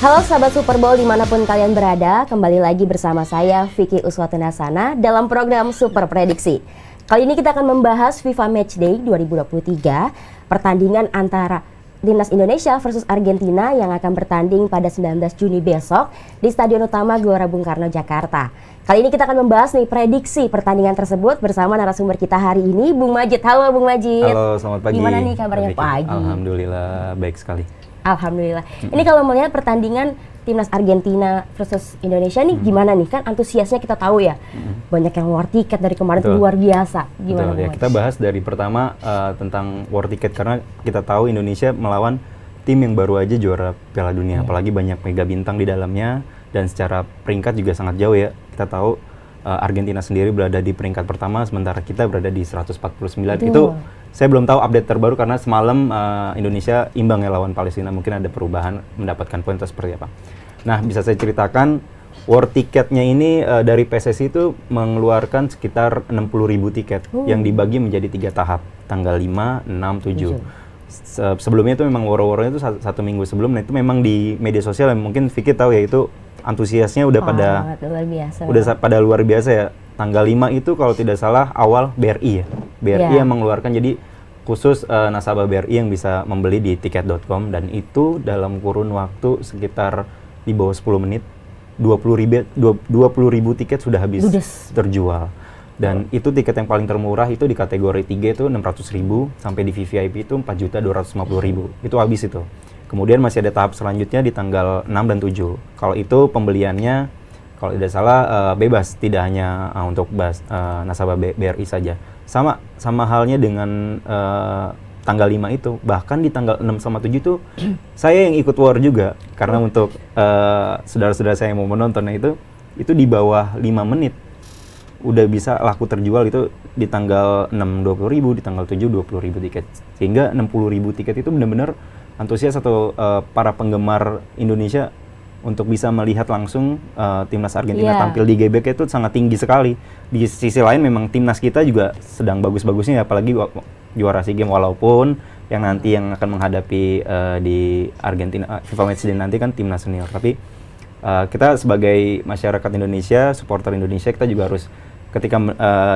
Halo sahabat Super Bowl dimanapun kalian berada, kembali lagi bersama saya Vicky Uswatun Hasana dalam program Super Prediksi. Kali ini kita akan membahas FIFA Matchday 2023, pertandingan antara Timnas Indonesia versus Argentina yang akan bertanding pada 19 Juni besok di Stadion Utama Gelora Bung Karno, Jakarta. Kali ini kita akan membahas nih prediksi pertandingan tersebut bersama narasumber kita hari ini, Bung Majid. Halo Bung Majid. Halo, selamat pagi. Gimana nih kabarnya pagi? Alhamdulillah, baik sekali. Alhamdulillah. Ini kalau melihat pertandingan Timnas Argentina versus Indonesia nih gimana nih? Kan antusiasnya kita tahu ya. Banyak yang war tiket dari kemarin tuh luar biasa. Gimana? Betul, ya, kita bahas dari pertama tentang war tiket karena kita tahu Indonesia melawan tim yang baru aja juara Piala Dunia, apalagi banyak mega bintang di dalamnya dan secara peringkat juga sangat jauh ya. Kita tahu Argentina sendiri berada di peringkat pertama sementara kita berada di 149. Itu saya belum tahu update terbaru karena semalam Indonesia imbang ya lawan Palestina. Mungkin ada perubahan mendapatkan poin atau seperti apa. Nah, bisa saya ceritakan war tiketnya ini dari PSSI itu mengeluarkan sekitar 60.000 tiket yang dibagi menjadi 3 tahap, tanggal 5, 6, 7. Sebelumnya itu memang war-warnya itu satu minggu sebelum. Nah, itu memang di media sosial yang mungkin Vicky tahu ya, itu antusiasnya udah pada luar biasa ya. Tanggal 5 itu kalau tidak salah awal BRI ya. BRI yang mengeluarkan, jadi khusus nasabah BRI yang bisa membeli di tiket.com dan itu dalam kurun waktu sekitar di bawah 10 menit 20.000 tiket sudah habis terjual. Dan itu tiket yang paling termurah itu di kategori 3 itu 600.000 sampai di VVIP itu 4.250.000. Itu habis itu. Kemudian masih ada tahap selanjutnya di tanggal 6 dan 7. Kalau itu pembeliannya kalau tidak salah bebas, tidak hanya untuk nasabah BRI saja. Sama halnya dengan tanggal 5 itu. Bahkan di tanggal 6 sama 7 itu saya yang ikut war juga karena untuk saudara-saudara saya yang mau menonton itu di bawah 5 menit udah bisa laku terjual. Itu di tanggal 6 20.000, di tanggal 7 20.000 tiket. Sehingga 60.000 tiket itu benar-benar antusias atau para penggemar Indonesia untuk bisa melihat langsung timnas Argentina tampil di GBK itu sangat tinggi sekali. Di sisi lain memang timnas kita juga sedang bagus-bagusnya, apalagi juara SEA Games, walaupun yang nanti yang akan menghadapi di Argentina FIFA Matchday nanti kan timnas senior. Tapi kita sebagai masyarakat Indonesia, supporter Indonesia, kita juga harus ketika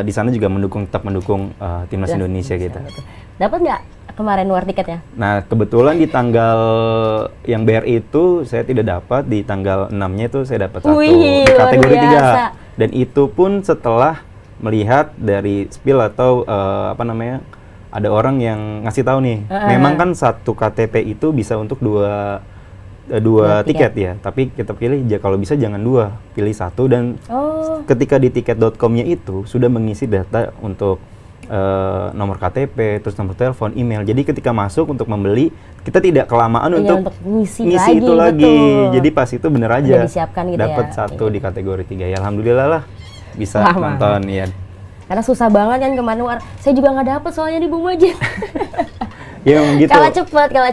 di sana juga tetap mendukung timnas Indonesia gitu. Dapat nggak kemarin war tiketnya? Nah, kebetulan di tanggal yang BRI itu saya tidak dapat, di tanggal 6-nya itu saya dapat satu di kategori 3. Dan itu pun setelah melihat dari spill atau ada orang yang ngasih tahu nih. Memang kan satu KTP itu bisa untuk dua tiket ya, tapi kita pilih kalau bisa jangan 2, pilih 1 dan ketika di tiket.com-nya itu sudah mengisi data untuk nomor KTP, terus nomor telepon, email. Jadi ketika masuk untuk membeli, kita tidak kelamaan untuk ngisi itu lagi. Betul. Jadi pas itu bener aja dapat satu di kategori 3. Ya alhamdulillah lah bisa nonton ya. Karena susah banget kan kemarin war. Saya juga nggak dapet soalnya di Bung Majid. Ya gitu. Kalah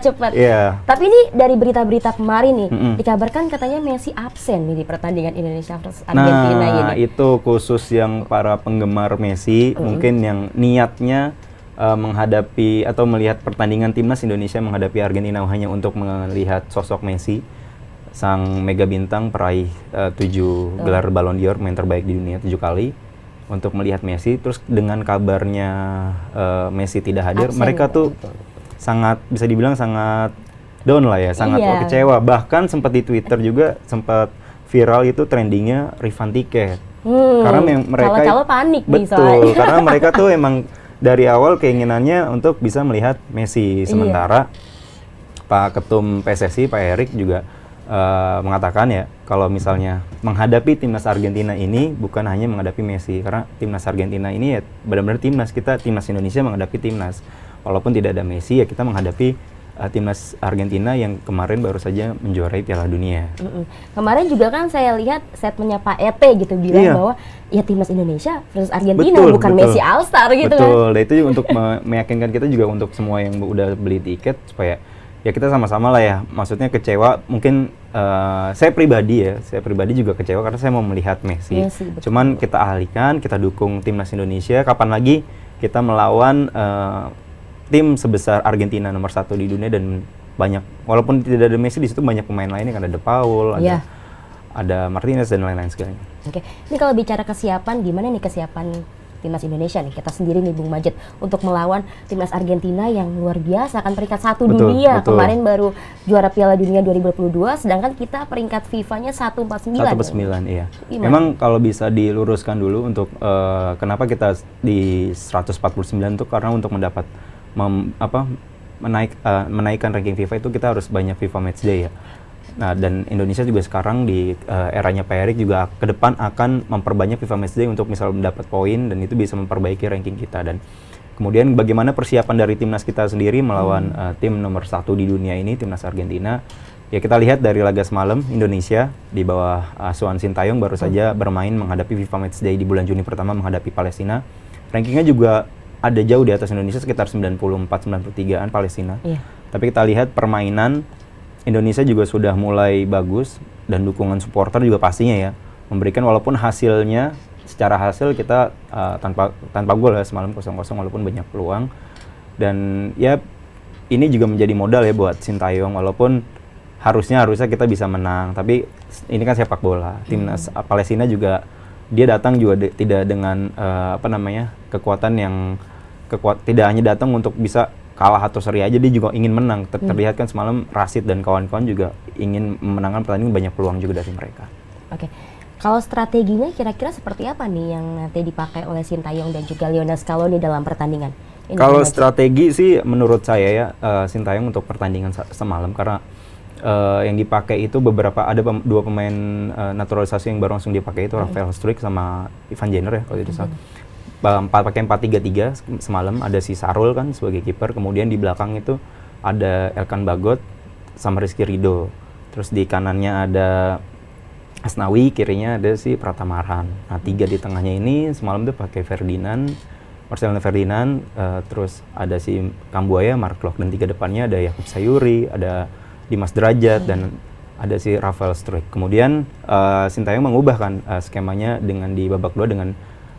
cepat. Yeah. Tapi ini dari berita-berita kemarin nih, dikabarkan katanya Messi absen nih di pertandingan Indonesia versus Argentina ini. Nah, itu khusus yang para penggemar Messi, mungkin yang niatnya menghadapi atau melihat pertandingan timnas Indonesia menghadapi Argentina hanya untuk melihat sosok Messi, sang mega bintang peraih 7 gelar Ballon d'Or, pemain terbaik di dunia 7 kali. Untuk melihat Messi, terus dengan kabarnya Messi tidak hadir, mereka tuh sangat, bisa dibilang sangat down lah ya, sangat kecewa. Bahkan sempat di Twitter juga sempat viral itu trendingnya refund tiket. Karena mereka panik betul, karena mereka tuh emang dari awal keinginannya untuk bisa melihat Messi. Sementara Pak Ketum PSSI, Pak Erik juga mengatakan ya, kalau misalnya menghadapi timnas Argentina ini bukan hanya menghadapi Messi, karena timnas Argentina ini ya benar-benar timnas kita, timnas Indonesia menghadapi timnas. Walaupun tidak ada Messi ya kita menghadapi timnas Argentina yang kemarin baru saja menjuarai Piala Dunia. Kemarin juga kan saya lihat statementnya Pak Ete gitu bilang bahwa ya timnas Indonesia versus Argentina bukan Messi All-Star gitu kan. Betul, dan itu untuk meyakinkan kita juga untuk semua yang udah beli tiket supaya ya kita sama-sama lah ya, maksudnya kecewa mungkin saya pribadi juga kecewa karena saya mau melihat Messi. Cuman kita alihkan, kita dukung timnas Indonesia. Kapan lagi kita melawan tim sebesar Argentina nomor 1 di dunia dan banyak, walaupun tidak ada Messi di situ banyak pemain lainnya kan, ada De Paul, Iya. ada Martinez dan lain-lain segala. Oke, ini kalau bicara kesiapan, gimana nih kesiapan timnas Indonesia nih, kita sendiri nih Bung Majid, untuk melawan timnas Argentina yang luar biasa, kan peringkat 1 dunia, kemarin baru juara Piala Dunia 2022, sedangkan kita peringkat FIFA-nya 149. 149, iya. Gimana? Memang kalau bisa diluruskan dulu untuk kenapa kita di 149 itu karena untuk mendapat menaikkan ranking FIFA itu kita harus banyak FIFA Matchday ya. Nah, dan Indonesia juga sekarang di eranya Pak Erik juga ke depan akan memperbanyak FIFA Matchday untuk misal mendapat poin, dan itu bisa memperbaiki ranking kita. Dan kemudian bagaimana persiapan dari timnas kita sendiri melawan tim nomor 1 di dunia ini, timnas Argentina. Ya kita lihat dari laga semalam, Indonesia di bawah asuhan Sintayong baru saja bermain menghadapi FIFA Matchday di bulan Juni pertama menghadapi Palestina. Rankingnya juga ada jauh di atas Indonesia, sekitar 94-93an Palestina. Iya. Tapi kita lihat permainan Indonesia juga sudah mulai bagus, dan dukungan supporter juga pastinya ya memberikan, walaupun hasilnya secara hasil kita tanpa gol ya semalam 0-0 walaupun banyak peluang. Dan ya ini juga menjadi modal ya buat Sintayong, walaupun harusnya kita bisa menang, tapi ini kan sepak bola. Timnas Palestina juga dia datang juga tidak dengan kekuatan yang tidak hanya datang untuk bisa kalah atau seri aja, dia juga ingin menang. Terlihat kan semalam Rashid dan kawan-kawan juga ingin memenangkan pertandingan, banyak peluang juga dari mereka. Oke. Kalau strateginya kira-kira seperti apa nih yang nanti dipakai oleh Sintayong dan juga Lionel Scaloni dalam pertandingan? Kalau strategi sih menurut saya ya Sintayong untuk pertandingan semalam, karena yang dipakai itu ada dua pemain naturalisasi yang baru langsung dipakai, itu Rafael Struijk sama Ivan Jenner ya kalau tidak salah. Pakai 4-3-3 semalam, ada si Sarul kan sebagai kiper, kemudian di belakang itu ada Elkan Bagot sama Rizky Ridho, terus di kanannya ada Asnawi, kirinya ada si Pratamaran. Nah, 3 di tengahnya ini semalam tuh pakai Marcelino Ferdinand, terus ada si Kambuaya, Mark Klok, dan 3 depannya ada Yakub Sayuri, ada Dimas Derajat, dan ada si Rafael Struijk. Kemudian Sintayong mengubah kan skemanya dengan di babak 2 dengan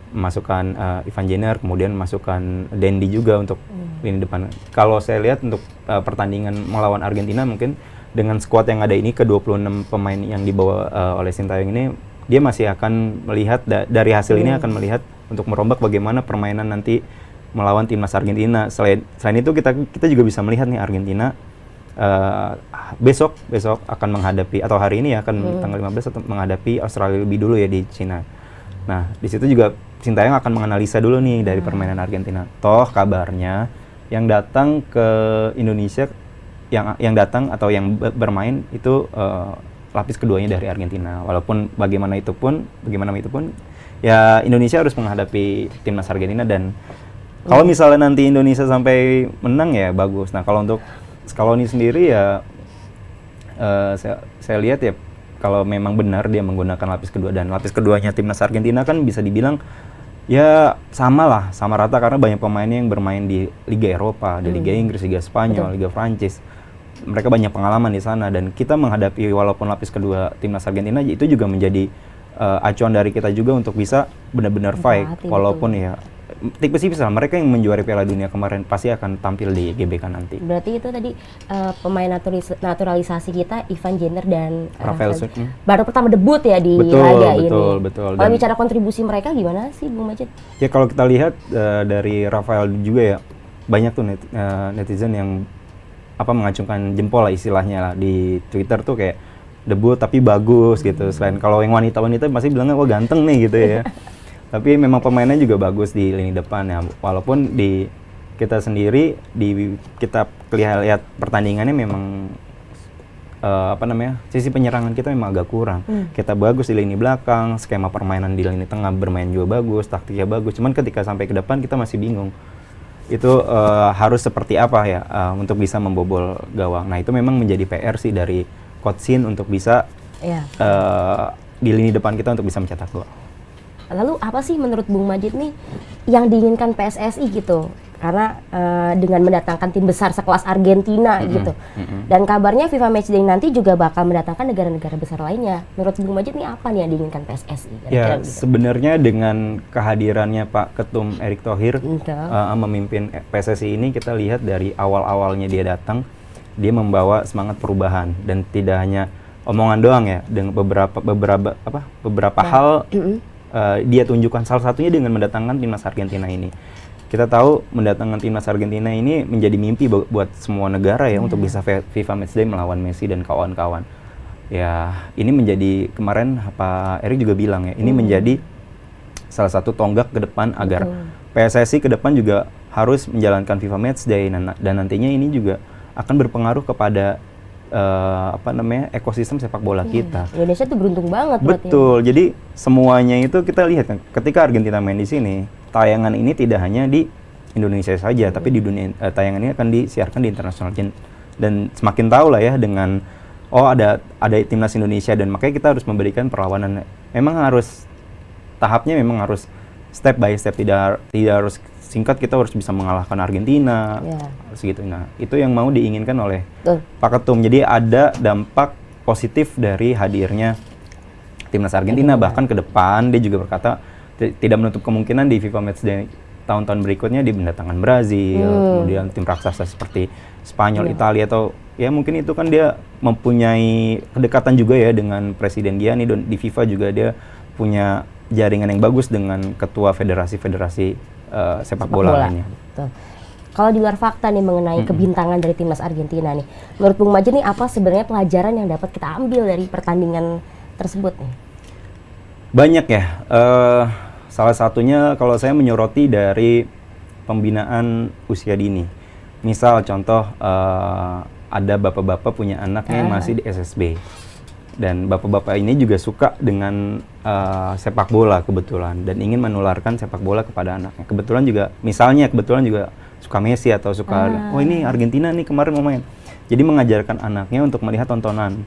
masukkan Ivan Jenner, kemudian masukkan Dendi juga untuk lini depan. Kalau saya lihat untuk pertandingan melawan Argentina, mungkin dengan skuad yang ada ini, ke 26 pemain yang dibawa oleh Sintayong ini, dia masih akan melihat dari hasil ini akan melihat untuk merombak bagaimana permainan nanti melawan timnas Argentina. Selain itu kita juga bisa melihat nih Argentina besok akan menghadapi, atau hari ini ya akan tanggal 15 atau menghadapi Australia lebih dulu ya di Cina. Nah, di situ juga Sintayong akan menganalisa dulu nih dari permainan Argentina. Toh kabarnya yang datang ke Indonesia, yang datang atau yang bermain itu lapis keduanya dari Argentina. Walaupun bagaimana itu pun ya Indonesia harus menghadapi timnas Argentina, dan kalau misalnya nanti Indonesia sampai menang ya bagus. Nah, kalau untuk Scaloni sendiri ya saya lihat ya, kalau memang benar dia menggunakan lapis kedua, dan lapis keduanya timnas Argentina kan bisa dibilang ya sama rata, karena banyak pemainnya yang bermain di Liga Eropa, di Liga Inggris, Liga Spanyol, Liga Prancis. Mereka banyak pengalaman di sana, dan kita menghadapi walaupun lapis kedua timnas Argentina itu juga menjadi acuan dari kita juga untuk bisa benar-benar fight, walaupun ya tipis-tipis lah. Mereka yang menjuari Piala Dunia kemarin pasti akan tampil di GBK nanti. Berarti itu tadi pemain naturalisasi kita, Ivan Jenner dan Rafael Struijk baru pertama debut ya di laga ini. Betul. Kalau bicara kontribusi mereka gimana sih, Bung Majid? Ya kalau kita lihat dari Rafael juga ya, banyak tuh netizen yang mengacungkan jempol lah istilahnya lah di Twitter tuh, kayak debut tapi bagus gitu. Selain kalau yang wanita masih bilangnya wah ganteng nih gitu ya. Tapi memang pemainnya juga bagus di lini depan ya. Walaupun di kita sendiri kita lihat pertandingannya memang sisi penyerangan kita memang agak kurang. Kita bagus di lini belakang, skema permainan di lini tengah bermain juga bagus, taktiknya bagus. Cuman ketika sampai ke depan kita masih bingung. Itu harus seperti apa ya untuk bisa membobol gawang. Nah, itu memang menjadi PR sih dari Coach Sin untuk bisa di lini depan kita untuk bisa mencetak gol. Lalu apa sih menurut Bung Majid nih yang diinginkan PSSI gitu? Karena dengan mendatangkan tim besar sekelas Argentina gitu. Dan kabarnya FIFA Matchday nanti juga bakal mendatangkan negara-negara besar lainnya. Menurut Bung Majid nih apa nih yang diinginkan PSSI? Ya, sebenarnya dengan kehadirannya Pak Ketum Erick Thohir memimpin PSSI ini, kita lihat dari awal-awalnya dia datang, dia membawa semangat perubahan dan tidak hanya omongan doang ya, dengan beberapa hal dia tunjukkan, salah satunya dengan mendatangkan timnas Argentina ini. Kita tahu mendatangkan timnas Argentina ini menjadi mimpi buat semua negara ya untuk bisa FIFA Matchday melawan Messi dan kawan-kawan. Ya, ini menjadi kemarin Pak Erik juga bilang ya, ini menjadi salah satu tonggak ke depan agar PSSI ke depan juga harus menjalankan FIFA Matchday dan nantinya ini juga akan berpengaruh kepada ekosistem sepak bola kita. Indonesia tuh beruntung banget. Betul. Jadi semuanya itu kita lihat kan, ketika Argentina main di sini, tayangan ini tidak hanya di Indonesia saja, tapi di dunia tayangan ini akan disiarkan di internasional dan semakin tahu lah ya dengan ada timnas Indonesia dan makanya kita harus memberikan perlawanan. Memang harus tahapnya memang harus step by step, tidak harus singkat, kita harus bisa mengalahkan Argentina, harus gitu. Nah, itu yang mau diinginkan oleh Pak Ketum. Jadi ada dampak positif dari hadirnya timnas Argentina. Bahkan ke depan dia juga berkata tidak menutup kemungkinan di FIFA Matchday tahun-tahun berikutnya di mendatangkan Brazil, kemudian tim raksasa seperti Spanyol, Italia, atau ya mungkin itu kan dia mempunyai kedekatan juga ya dengan Presiden Gianni, dan di FIFA juga dia punya jaringan yang bagus dengan ketua federasi-federasi sepak bola lainnya. Kalau di luar fakta nih mengenai kebintangan dari timnas Argentina nih, menurut Bung Majid nih apa sebenarnya pelajaran yang dapat kita ambil dari pertandingan tersebut nih? Banyak ya. Salah satunya kalau saya menyoroti dari pembinaan usia dini. Misal contoh ada bapak-bapak punya anaknya yang masih di SSB. Dan bapak-bapak ini juga suka dengan sepak bola kebetulan dan ingin menularkan sepak bola kepada anaknya. Kebetulan juga suka Messi atau suka ini Argentina nih kemarin mau main. Jadi mengajarkan anaknya untuk melihat tontonan.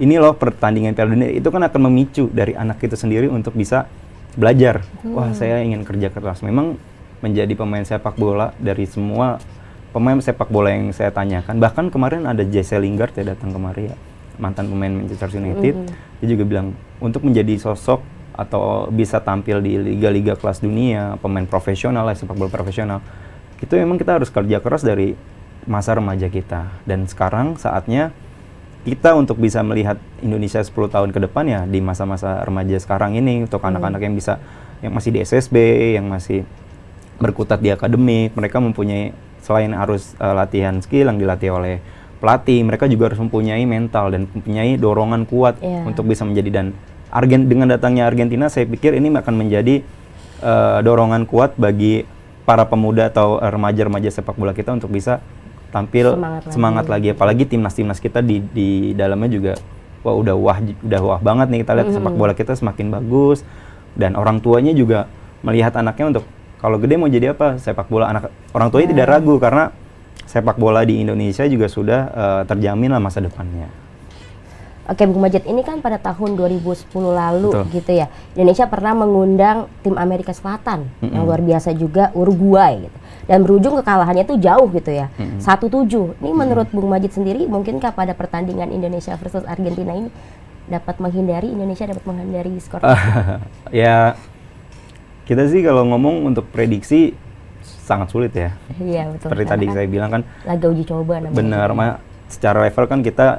Ini loh pertandingan Piala Dunia, itu kan akan memicu dari anak itu sendiri untuk bisa belajar. Wah, saya ingin kerja keras. Memang menjadi pemain sepak bola dari semua pemain sepak bola yang saya tanyakan. Bahkan kemarin ada Jesse Lingard ya datang kemari ya, mantan pemain Manchester United, dia juga bilang untuk menjadi sosok atau bisa tampil di liga-liga kelas dunia, pemain profesional lah, sepak bola profesional, itu memang kita harus kerja keras dari masa remaja kita. Dan sekarang saatnya kita untuk bisa melihat Indonesia 10 tahun ke depan ya di masa-masa remaja sekarang ini, untuk anak-anak yang masih di SSB, yang masih berkutat di akademik, mereka mempunyai selain harus latihan skill yang dilatih oleh pelatih, mereka juga harus mempunyai mental dan mempunyai dorongan kuat untuk bisa menjadi, dan dengan datangnya Argentina saya pikir ini akan menjadi dorongan kuat bagi para pemuda atau remaja-remaja sepak bola kita untuk bisa tampil semangat lagi. Apalagi timnas-timnas kita di dalamnya juga udah wah banget nih, kita lihat sepak bola kita semakin bagus dan orang tuanya juga melihat anaknya untuk kalau gede mau jadi apa sepak bola. Orang tuanya tidak ragu karena sepak bola di Indonesia juga sudah terjamin lah masa depannya. Oke, Bung Majid, ini kan pada tahun 2010 lalu gitu ya, Indonesia pernah mengundang tim Amerika Selatan yang luar biasa juga, Uruguay gitu. Dan berujung kekalahannya tuh jauh gitu ya, 1-7. Ini menurut Bung Majid sendiri, mungkinkah pada pertandingan Indonesia versus Argentina ini Indonesia dapat menghindari skor? Ya, kita sih kalau ngomong untuk prediksi sangat sulit ya. Iya, betul. Seperti tadi saya bilang kan, laga uji coba namanya. Benar, secara level kan kita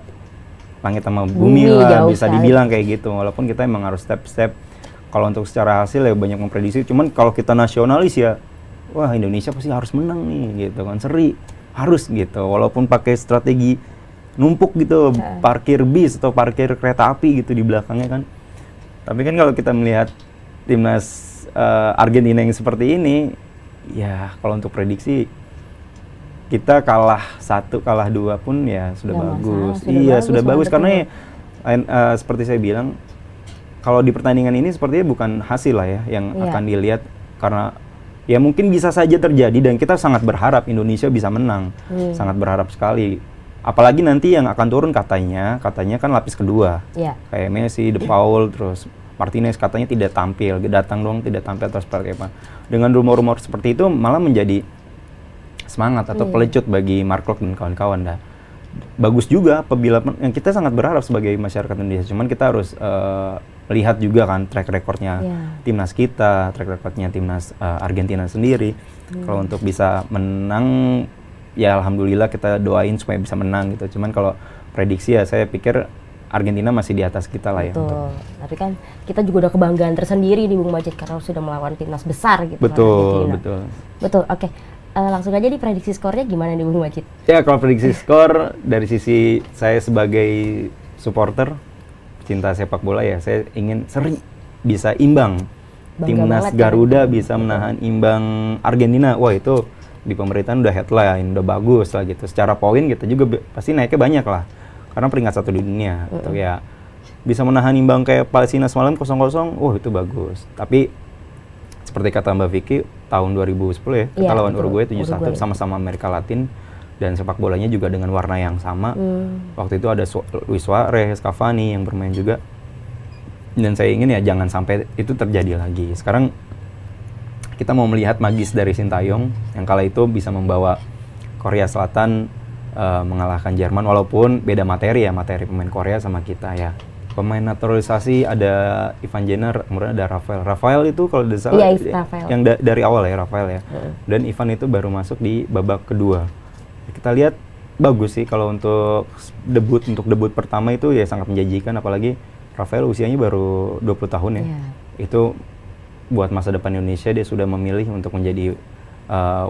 langit sama bumi lah, bisa dibilang kayak gitu. Walaupun kita emang harus step-step. Kalau untuk secara hasil ya banyak memprediksi. Cuman kalau kita nasionalis ya, wah Indonesia pasti harus menang nih gitu kan, seri harus gitu. Walaupun pakai strategi numpuk gitu, parkir bis atau parkir kereta api gitu di belakangnya kan. Tapi kan kalau kita melihat timnas Argentina yang seperti ini, ya kalau untuk prediksi kita kalah 1, kalah 2 pun ya sudah bagus. Sudah bagus karena seperti saya bilang, kalau di pertandingan ini sepertinya bukan hasil lah ya yang akan dilihat, karena ya mungkin bisa saja terjadi dan kita sangat berharap Indonesia bisa menang. Sangat berharap sekali. Apalagi nanti yang akan turun katanya kan lapis kedua. Kayak Messi, De Paul, terus Martinez katanya tidak tampil, datang dong tidak tampil atau seperti apa. Dengan rumor-rumor seperti itu malah menjadi semangat atau pelecut bagi Mark Klok dan kawan-kawan dah. Bagus juga apabila yang kita sangat berharap sebagai masyarakat Indonesia. Cuman kita harus lihat juga kan track recordnya timnas kita, track recordnya timnas Argentina sendiri. Kalau untuk bisa menang ya alhamdulillah kita doain supaya bisa menang gitu. Cuman kalau prediksi ya saya pikir Argentina masih di atas kita lah ya. Betul. Tapi kan kita juga udah kebanggaan tersendiri di Bung Majid karena sudah melawan timnas besar gitu. Betul, kan, betul. Betul, oke. Langsung aja di prediksi skornya gimana di Bung Majid? Ya kalau prediksi skor dari sisi saya sebagai supporter cinta sepak bola ya, saya ingin seri bisa imbang. Bangga Timnas banget Garuda ya. bisa menahan imbang Argentina. Wah itu di pemerintahan udah headline, udah bagus lah gitu. Secara poin kita juga pasti naiknya banyak lah. Karena peringkat 1 di dunia gitu ya. Bisa menahan imbang kayak Palestina semalam 0-0, itu bagus. Tapi seperti kata Mbak Vicky, tahun 2010 ya, kita lawan Uruguay 7-1 sama-sama Amerika Latin dan sepak bolanya juga dengan warna yang sama. Waktu itu ada Luis Suarez, Cavani yang bermain juga. Dan saya ingin ya jangan sampai itu terjadi lagi. Sekarang kita mau melihat magis dari Sintayong yang kala itu bisa membawa Korea Selatan mengalahkan Jerman, walaupun beda materi ya, materi pemain Korea sama kita ya. Pemain naturalisasi ada Ivan Jenner, kemudian ada Rafael. Rafael itu kalau tidak salah yang dari awal ya, Rafael ya. Dan Ivan itu baru masuk di babak kedua. Kita lihat bagus sih kalau untuk debut pertama itu ya sangat menjanjikan, apalagi Rafael usianya baru 20 tahun ya. Itu buat masa depan Indonesia, dia sudah memilih untuk menjadi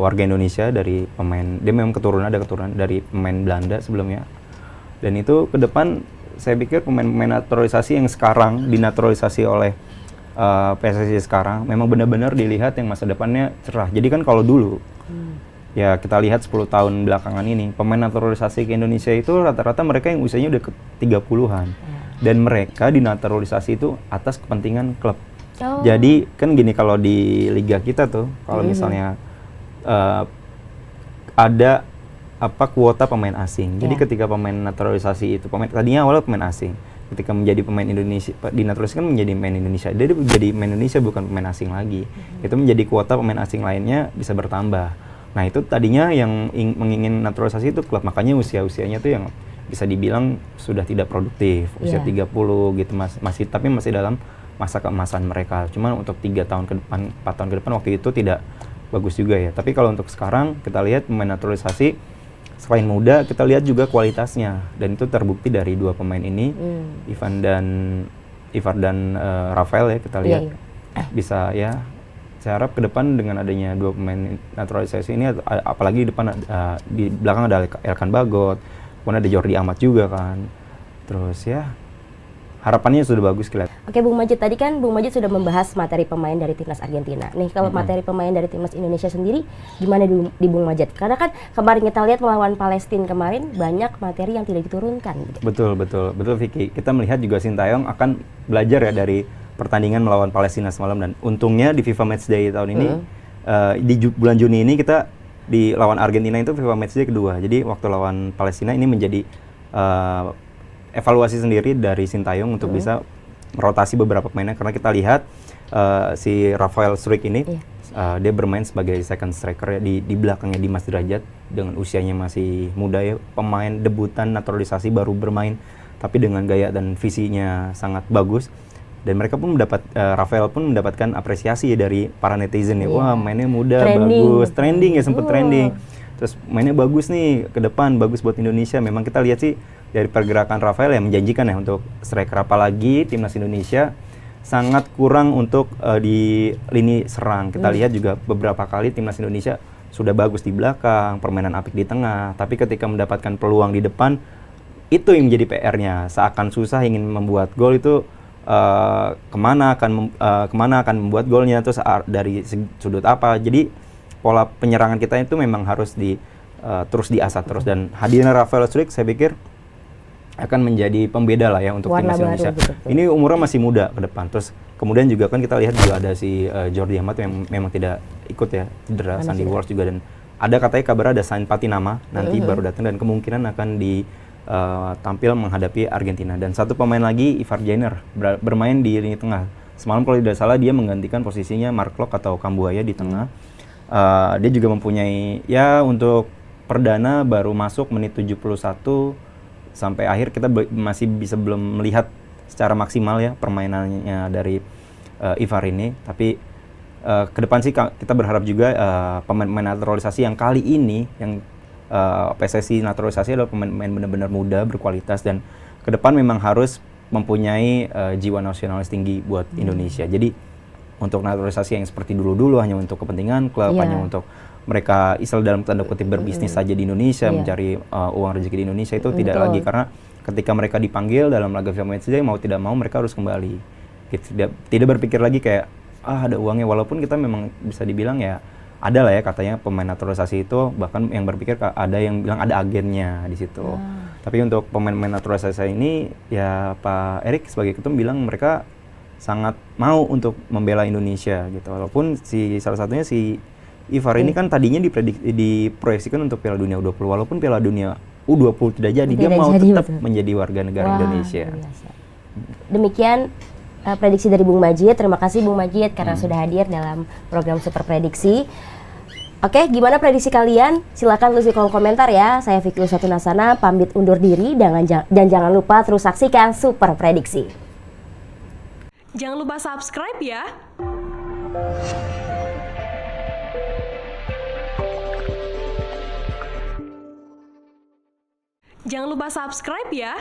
warga Indonesia dari pemain, dia memang ada keturunan dari pemain Belanda sebelumnya. Dan itu ke depan saya pikir pemain-pemain naturalisasi yang sekarang dinaturalisasi oleh PSSI sekarang memang benar-benar dilihat yang masa depannya cerah. Jadi kan kalau dulu ya kita lihat 10 tahun belakangan ini pemain naturalisasi ke Indonesia itu rata-rata mereka yang usianya udah ke 30-an. Dan mereka dinaturalisasi itu atas kepentingan klub. Jadi kan gini, kalau di liga kita tuh kalau misalnya ada kuota pemain asing. Jadi ketika pemain naturalisasi itu tadinya awalnya pemain asing, ketika menjadi pemain Indonesia, dinaturalisasi kan menjadi pemain Indonesia. Jadi menjadi pemain Indonesia bukan pemain asing lagi. Itu menjadi kuota pemain asing lainnya bisa bertambah. Nah, itu tadinya yang menginginkan naturalisasi itu klub, makanya usianya tuh yang bisa dibilang sudah tidak produktif, usia 30 gitu tapi masih dalam masa keemasan mereka. Cuman untuk 3 tahun ke depan, 4 tahun ke depan waktu itu tidak bagus juga ya. Tapi kalau untuk sekarang kita lihat pemain naturalisasi selain muda, kita lihat juga kualitasnya, dan itu terbukti dari 2 pemain ini, Ivan dan Rafael ya, kita lihat bisa ya. Saya harap ke depan dengan adanya 2 pemain naturalisasi ini, apalagi di belakang ada Elkan Bagot, kemudian ada Jordi Amat juga kan. Terus ya harapannya sudah bagus kelihatan. Oke Bung Majid, tadi kan Bung Majid sudah membahas materi pemain dari timnas Argentina. Nih kalau materi pemain dari timnas Indonesia sendiri gimana di Bung Majid? Karena kan kemarin kita lihat melawan Palestina kemarin banyak materi yang tidak diturunkan. Betul Vicky. Kita melihat juga Sintayong akan belajar ya dari pertandingan melawan Palestina semalam, dan untungnya di FIFA Matchday tahun ini di bulan Juni ini kita di lawan Argentina itu FIFA Matchday kedua. Jadi waktu lawan Palestina ini menjadi evaluasi sendiri dari Sintayong untuk bisa merotasi beberapa pemainnya, karena kita lihat si Rafael Struijk ini dia bermain sebagai second striker ya, di belakangnya Dimas Derajat dengan usianya masih muda ya, pemain debutan naturalisasi baru bermain tapi dengan gaya dan visinya sangat bagus, dan mereka pun Rafael pun mendapatkan apresiasi ya dari para netizen ya. Wah, mainnya muda, bagus, trending ya, sempat trending. Terus mainnya bagus nih, ke depan bagus buat Indonesia. Memang kita lihat sih dari pergerakan Rafael yang menjanjikan ya untuk striker, apalagi timnas Indonesia sangat kurang untuk di lini serang. Kita lihat juga beberapa kali timnas Indonesia sudah bagus di belakang, permainan apik di tengah, tapi ketika mendapatkan peluang di depan itu yang menjadi PR-nya. Seakan susah ingin membuat gol itu kemana akan membuat golnya, terus dari sudut apa. Jadi pola penyerangan kita itu memang harus terus diasah terus, dan hadirnya Rafael Struijk saya pikir akan menjadi pembeda lah ya untuk timnas Indonesia. Ini umurnya masih muda ke depan. Terus kemudian juga kan kita lihat juga ada si Jordi Amat yang memang tidak ikut ya, cedera. Sandy Walsh juga, dan ada katanya kabar ada Saint Patinama nanti baru datang, dan kemungkinan akan tampil menghadapi Argentina. Dan satu pemain lagi, Ivar Jenner, bermain di lini tengah. Semalam kalau tidak salah dia menggantikan posisinya Mark Locke atau Kambuaya di tengah. Dia juga mempunyai ya, untuk perdana baru masuk menit 71 sampai akhir kita masih belum melihat secara maksimal ya permainannya dari Ivar ini. Tapi ke depan sih kita berharap juga pemain-pemain naturalisasi yang kali ini yang PSSI naturalisasi adalah pemain-pemain benar-benar muda, berkualitas, dan ke depan memang harus mempunyai jiwa nasionalis tinggi buat Indonesia. Jadi untuk naturalisasi yang seperti dulu-dulu hanya untuk kepentingan klub, hanya untuk mereka istilah dalam tanda kutip berbisnis saja di Indonesia, mencari uang rezeki di Indonesia, itu tidak lagi, karena ketika mereka dipanggil dalam laga FIFA Matchday, mau tidak mau mereka harus kembali. Tidak berpikir lagi kayak ada uangnya, walaupun kita memang bisa dibilang ya ada lah ya katanya pemain naturalisasi itu, bahkan yang berpikir ada yang bilang ada agennya di situ. Tapi untuk pemain-pemain naturalisasi ini ya Pak Erik sebagai ketum bilang mereka sangat mau untuk membela Indonesia gitu. Walaupun salah satunya si Ivar ini kan tadinya diproyeksikan untuk Piala Dunia U20, walaupun Piala Dunia U20 tidak jadi, dia mau tetap menjadi warga negara Indonesia. Demikian prediksi dari Bung Majid. Terima kasih Bung Majid karena sudah hadir dalam program Super Prediksi. Oke, gimana prediksi kalian? Silakan tulis di kolom komentar ya. Saya Vicky Uswatun Hasana pamit undur diri dan jangan lupa terus saksikan Super Prediksi. Jangan lupa subscribe ya. Jangan lupa subscribe ya.